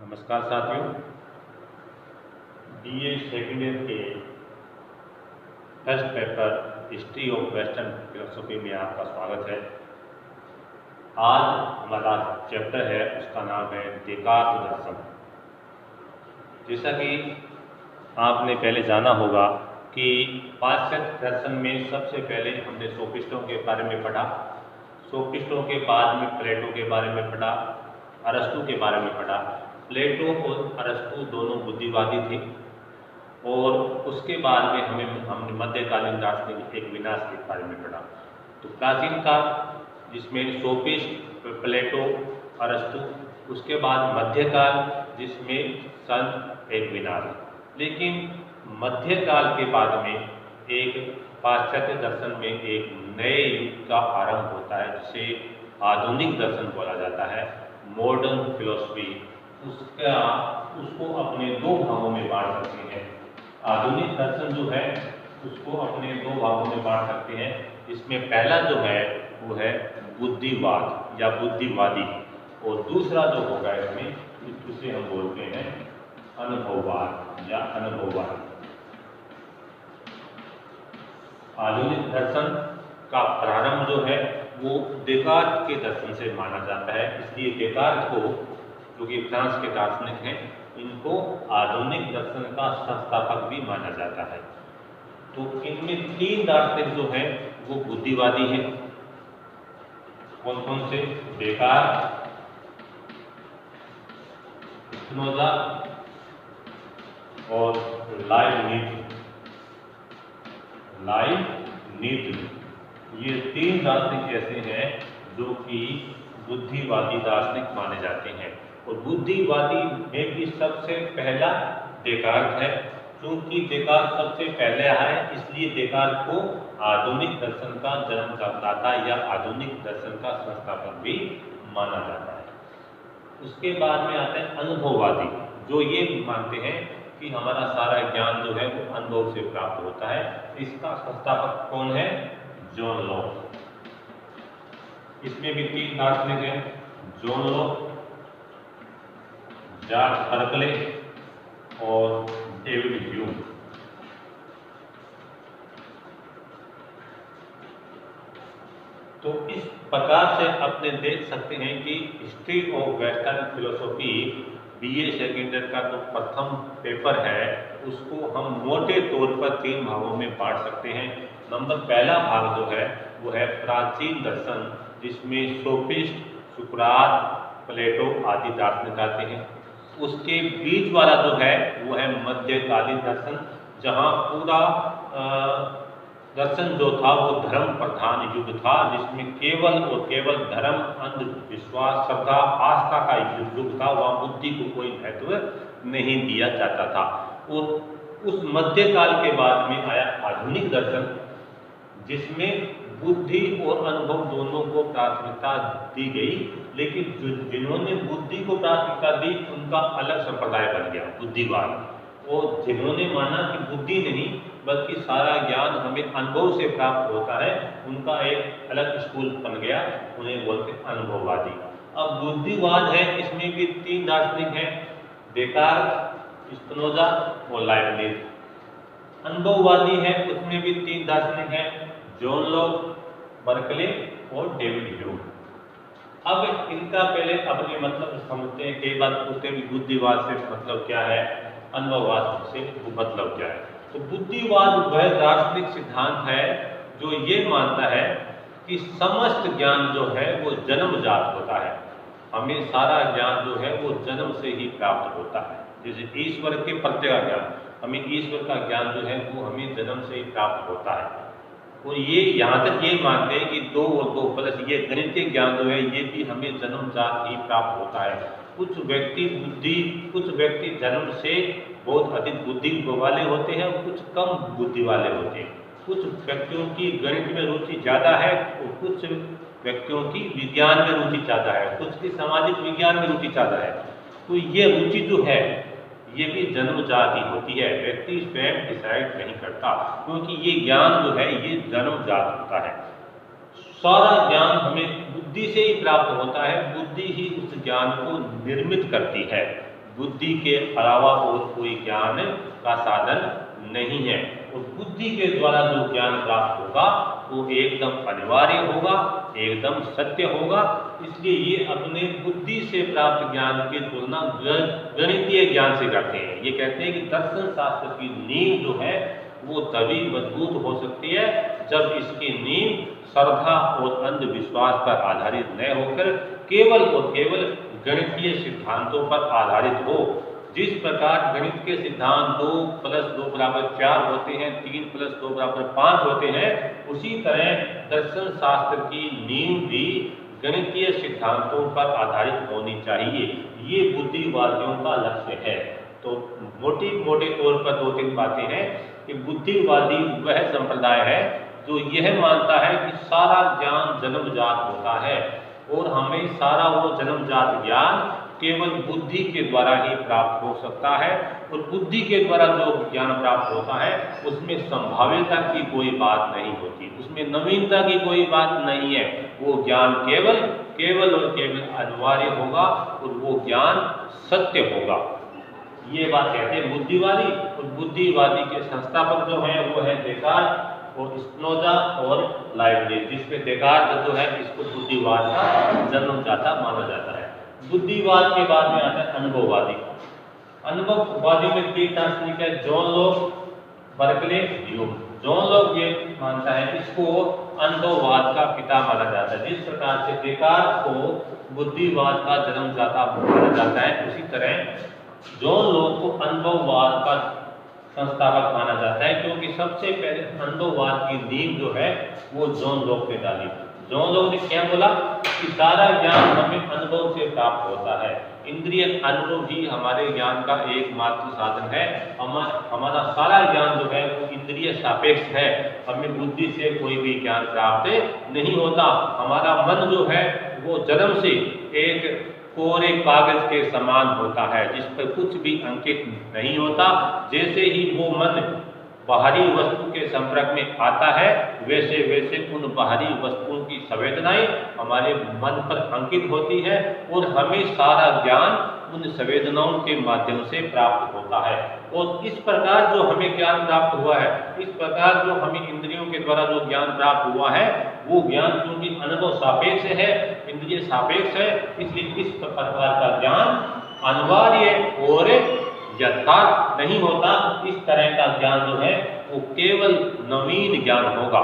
नमस्कार साथियों, BA second year के first paper history of western philosophy में आपका स्वागत है। आज हमारा चैप्टर है, उसका नाम है देकार्त दर्शन। जैसा कि आपने पहले जाना होगा कि पाश्चात्य दर्शन में सबसे पहले हमने सोफिस्टों के बारे में पढ़ा, सोफिस्टों के बाद में प्लेटो के बारे में पढ़ा, अरस्तु के बारे में पढ़ा। प्लेटो और अरस्तु दोनों बुद्धिवादी थे और उसके बाद में हमने मध्यकालीन दार्शनिक एक विनाश के बारे में पढ़ा। तो प्राचीन काल जिसमें सोफिस्ट, प्लेटो, अरस्तु, उसके बाद मध्यकाल जिसमें संत एक विनाश। लेकिन मध्यकाल के बाद में एक पाश्चात्य दर्शन में एक नए युग का आरंभ होता है, जिसे आधुनिक दर्शन बोला जाता है, मॉडर्न फिलोसफी। उसको अपने दो भागों में बांट सकते हैं। आधुनिक दर्शन जो है उसको अपने दो भागों में बांट सकते हैं। इसमें पहला जो है वो है बुद्धिवाद या बुद्धिवादी, और दूसरा जो होगा इसमें जिसे हम बोलते हैं अनुभववाद या अनुभववाद। आधुनिक दर्शन का प्रारंभ जो है वो देकार्त के दर्शन से माना जाता है। इसलिए देकार्त को, जो कि फ्रांस के दार्शनिक हैं, इनको आधुनिक दर्शन का संस्थापक भी माना जाता है। तो इनमें तीन दार्शनिक जो हैं वो बुद्धिवादी हैं। कौन कौन से? देकार्त, स्पिनोजा और लाइबनिज़। ये तीन दार्शनिक ऐसे हैं जो कि बुद्धिवादी दार्शनिक माने जाते हैं। और बुद्धिवादी में भी सबसे पहला देकार्त है। क्योंकि देकार्त सबसे पहले आया है, इसलिए देकार्त को आधुनिक दर्शन का जन्मदाता या आधुनिक दर्शन का संस्थापक भी माना जाता है। उसके बाद में आते हैं अनुभववादी, जो ये मानते हैं कि हमारा सारा ज्ञान जो है वो अनुभव से प्राप्त होता है। इसका संस्थापक कौन है? John Locke. इसमें भी तीन दार्शनिक हैं, जॉन लॉक, जॉर्ज बर्कले और डेविड ह्यूम। तो इस प्रकार से अपने देख सकते हैं कि history of western philosophy BA second year का जो प्रथम पेपर है उसको हम मोटे तौर पर तीन भागों में बांट सकते हैं। पहला भाग जो है वो है प्राचीन दर्शन, जिसमें सोफिस्ट, सुकरात, प्लेटो आदि दार्शनिक आते हैं। उसके बीच वाला जो है वो है मध्यकालीन दर्शन, जहाँ पूरा दर्शन जो था वो धर्म प्रधान युग था, जिसमें केवल और केवल धर्म, अंधविश्वास, श्रद्धा, आस्था का युग था। वहाँ बुद्धि को कोई महत्व नहीं दिया जाता था। और उस मध्यकाल के बाद में आया आधुनिक दर्शन, जिसमें बुद्धि और अनुभव दोनों को प्राथमिकता दी गई। लेकिन जिन्होंने बुद्धि को प्राथमिकता दी उनका अलग संप्रदाय बन गया, बुद्धिवाद। और जिन्होंने माना कि बुद्धि नहीं बल्कि सारा ज्ञान हमें अनुभव से प्राप्त होता है, उनका एक अलग स्कूल बन गया, उन्हें बोलते अनुभववादी। अब बुद्धिवाद है, इसमें भी तीन दार्शनिक हैं, देकार्त, स्पिनोजा और लाइबनिज़। अनुभववादी है, उसमें भी तीन दार्शनिक हैं, जॉन लॉक, बर्कले और डेविड ह्यूम। अब इनका पहले अपने मतलब समझते हैं। कई बार पूछते हैं बुद्धिवाद से मतलब क्या है, अनुभववाद से मतलब क्या है। तो बुद्धिवाद वह दार्शनिक सिद्धांत है जो ये मानता है कि समस्त ज्ञान जो है वो जन्मजात होता है। हमें सारा ज्ञान जो है वो जन्म से ही प्राप्त होता है। जैसे ईश्वर के प्रत्यय का ज्ञान, हमें ईश्वर का ज्ञान जो है वो हमें जन्म से ही प्राप्त होता है। और ये यहाँ तक ये मानते हैं कि 2 और 2 प्लस ये गणितीय ज्ञान जो है ये भी हमें जन्मजात ही प्राप्त होता है। कुछ व्यक्ति जन्म से बहुत अधिक बुद्धि वाले होते हैं और कुछ कम बुद्धि वाले होते हैं। कुछ व्यक्तियों की गणित में रुचि ज़्यादा है और कुछ व्यक्तियों की विज्ञान में रुचि ज़्यादा है, कुछ की सामाजिक विज्ञान में रुचि ज़्यादा है। तो ये रुचि जो है ये भी जन्मजात ही होती है, व्यक्ति स्वयं डिसाइड नहीं करता, क्योंकि ये ज्ञान जो है ये जन्मजात होता है। सारा ज्ञान हमें बुद्धि से ही प्राप्त होता है, बुद्धि ही उस ज्ञान को निर्मित करती है। बुद्धि के अलावा और कोई ज्ञान का साधन नहीं है। और बुद्धि के द्वारा जो ज्ञान प्राप्त होगा वो एकदम अनिवार्य होगा, एकदम सत्य होगा। इसलिए ये अपने बुद्धि से प्राप्त ज्ञान की तुलना गणितीय ज्ञान से करते हैं। ये कहते हैं कि दर्शन शास्त्र की नींव जो है वो तभी मजबूत हो सकती है जब इसकी नींव श्रद्धा और अंधविश्वास पर आधारित न होकर केवल और केवल गणितीय सिद्धांतों पर आधारित हो। जिस प्रकार गणित के सिद्धांत 2 + 2 = 4 होते हैं, 3 + 2 = 5 होते हैं, उसी तरह दर्शन शास्त्र की नींव भी गणितीय सिद्धांतों पर आधारित होनी चाहिए। ये बुद्धिवादियों का लक्ष्य है। तो मोटे तौर पर 2-3 बातें हैं कि बुद्धिवादी वह संप्रदाय है जो यह मानता है कि सारा ज्ञान जन्मजात होता है और हमें सारा वो जन्मजात ज्ञान केवल बुद्धि के द्वारा ही प्राप्त हो सकता है। और बुद्धि के द्वारा जो ज्ञान प्राप्त होता है उसमें संभाव्यता की कोई बात नहीं होती, उसमें नवीनता की कोई बात नहीं है। वो ज्ञान केवल और केवल अनिवार्य होगा और वो ज्ञान सत्य होगा। ये बात कहते हैं बुद्धिवादी। और बुद्धिवादी के संस्थापक जो हैं वो है डेकार्ट और स्पिनोजा और लाइबनिज़, जिसमें डेकार्ट जो है इसको बुद्धिवाद का जन्मदाता माना जाता है। बुद्धिवाद के बाद में आता है अनुभववादी। अनुभववादी में 3 दार्शनिक है, John Locke, Berkeley, Hume. John Locke ये मानता है इसको अनुभववाद का पिता माना जाता है। जिस प्रकार से डेकार्ट को बुद्धिवाद का जन्मदाता माना जाता है, उसी तरह जॉन लॉक को अनुभववाद का संस्थापक माना जाता है, क्योंकि सबसे पहले अनुभववाद की नींव जो है वो जॉन लॉक ने डाली। जॉन लॉक ने क्या बोला कि सारा ज्ञान हमें अनुभव से प्राप्त होता है, इंद्रिय अनुभव ही हमारे ज्ञान का एकमात्र साधन है। हमारा सारा ज्ञान जो है वो इंद्रिय सापेक्ष है, हमें बुद्धि से कोई भी ज्ञान प्राप्त नहीं होता। हमारा मन जो है वो जन्म से एक कोरे कागज के समान होता है, जिस पर कुछ भी अंकित नहीं होता। जैसे ही वो मन बाहरी वस्तु के संपर्क में आता है, वैसे वैसे उन बाहरी वस्तुओं की संवेदनाएं हमारे मन पर अंकित होती है और हमें सारा ज्ञान उन संवेदनाओं के माध्यम से प्राप्त होता है। और इस प्रकार जो हमें ज्ञान प्राप्त हुआ है, इस प्रकार जो हमें इंद्रियों के द्वारा जो ज्ञान प्राप्त हुआ है, वो ज्ञान क्योंकि अनुभव सापेक्ष है, इंद्रिय सापेक्ष है, इसलिए इस प्रकार का ज्ञान अनिवार्य और यथार्थ नहीं होता। इस तरह का ज्ञान जो है वो केवल नवीन ज्ञान होगा।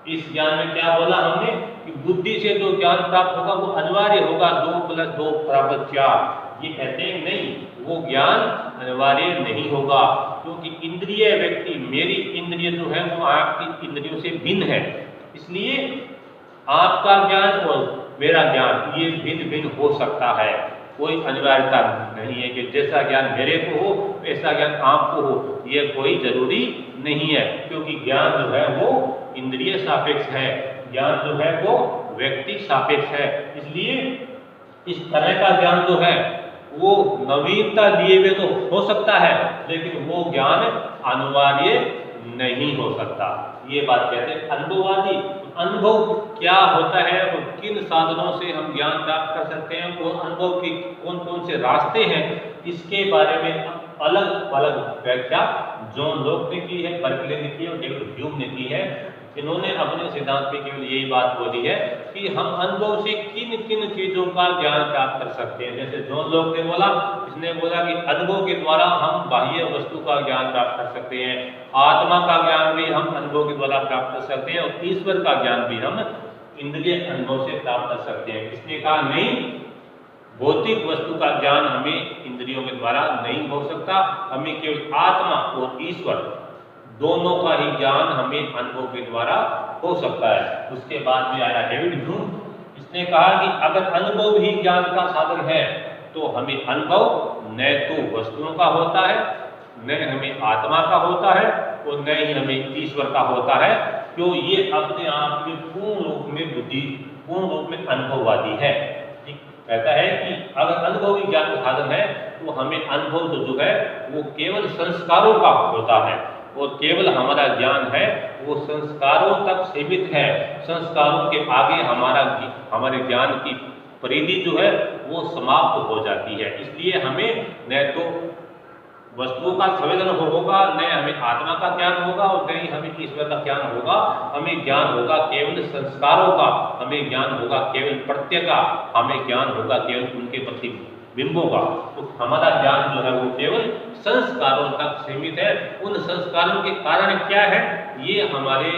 इस ज्ञान में क्या बोला हमने कि बुद्धि से जो ज्ञान प्राप्त होगा वो अनिवार्य होगा, 2 + 2 = 4। ये कहते हैं नहीं, वो ज्ञान अनिवार्य नहीं होगा, क्योंकि इंद्रिय व्यक्ति, मेरी इंद्रिय जो है वो आपकी इंद्रियों से भिन्न है। इसलिए आपका ज्ञान और मेरा ज्ञान ये भिन्न भिन्न हो सकता है। कोई अनिवार्यता नहीं है कि जैसा ज्ञान मेरे को हो वैसा ज्ञान आपको हो, ये कोई जरूरी नहीं है, क्योंकि ज्ञान जो है वो इंद्रिय सापेक्ष है, ज्ञान जो है वो व्यक्ति सापेक्ष है। इसलिए इस तरह का ज्ञान जो है वो नवीनता लिए हुए तो हो सकता है, लेकिन वो ज्ञान अनिवार्य नहीं हो सकता। ये बात कहते हैं अनुभववादी। अनुभव क्या होता है और किन साधनों से हम ज्ञान प्राप्त कर सकते हैं, वो अनुभव की कौन कौन से रास्ते हैं, इसके बारे में अलग अलग व्याख्या जॉन लॉक ने की है, बर्कले ने की है और डेविड ह्यूम ने की है। इन्होंने अपने सिद्धांत में केवल यही बात बोली है कि हम अनुभव से किन किन चीजों का ज्ञान प्राप्त कर सकते हैं। जैसे जॉन लॉक ने बोला, इसने बोला कि अनुभव के द्वारा हम बाह्य वस्तु का ज्ञान प्राप्त कर सकते हैं, आत्मा का ज्ञान भी हम अनुभव के द्वारा प्राप्त कर सकते हैं और ईश्वर का ज्ञान भी हम इंद्रिय अनुभव से प्राप्त कर सकते हैं। इसने कहा नहीं, भौतिक वस्तु का ज्ञान हमें इंद्रियों के द्वारा नहीं हो सकता, हमें केवल आत्मा और ईश्वर दोनों का ही ज्ञान हमें अनुभव के द्वारा हो सकता है। उसके बाद में आया डेविड ह्यूम। इसने कहा कि अगर अनुभव ही ज्ञान का साधन है तो हमें अनुभव न तो वस्तुओं का होता है, न हमें आत्मा का होता है और न ही हमें ईश्वर का होता है, क्यों ये अपने आप में पूर्ण रूप में बुद्धि, पूर्ण रूप में अनुभववादी है। कहता है कि अगर अनुभव ही ज्ञान का साधन है तो हमें अनुभव तो जो है वो केवल संस्कारों का होता है और केवल हमारा ज्ञान है वो संस्कारों तक सीमित है। संस्कारों के आगे हमारे ज्ञान की परिधि जो है वो समाप्त हो जाती है। इसलिए हमें न तो वस्तुओं का संवेदन होगा, न हमें आत्मा का ज्ञान होगा और न ही हमें ईश्वर का ज्ञान होगा। हमें ज्ञान होगा केवल संस्कारों का, हमें ज्ञान होगा केवल प्रत्यय का, हमें ज्ञान होगा केवल उनके प्रतिबिंबों का। तो हमारा ज्ञान जो है वो केवल संस्कारों तक सीमित है। उन संस्कारों के कारण क्या है, ये हमारे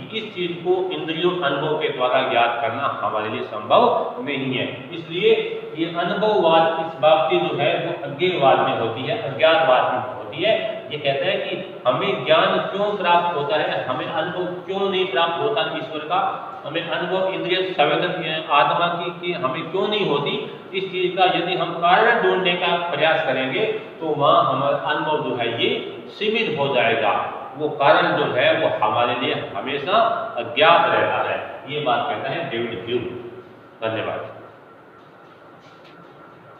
इस चीज को इंद्रियों अनुभव के द्वारा ज्ञात करना हमारे लिए संभव नहीं है। इसलिए ये अनुभववाद इस बात की जो है वो अज्ञेयवाद में होती है, अज्ञातवाद में होती है। ये कहता है कि हमें ज्ञान क्यों प्राप्त होता है, हमें अनुभव क्यों नहीं प्राप्त होता ईश्वर का, हमें अनुभव इंद्रिय संवेदन आत्मा की हमें क्यों नहीं होती। इस चीज का यदि हम कारण ढूंढने का प्रयास करेंगे तो वहां हमारा अनुभव जो है ये सीमित हो जाएगा। वो कारण जो है वो हमारे लिए हमेशा अज्ञात रहता है। ये बात कहता है डेविड ह्यूम। धन्यवाद।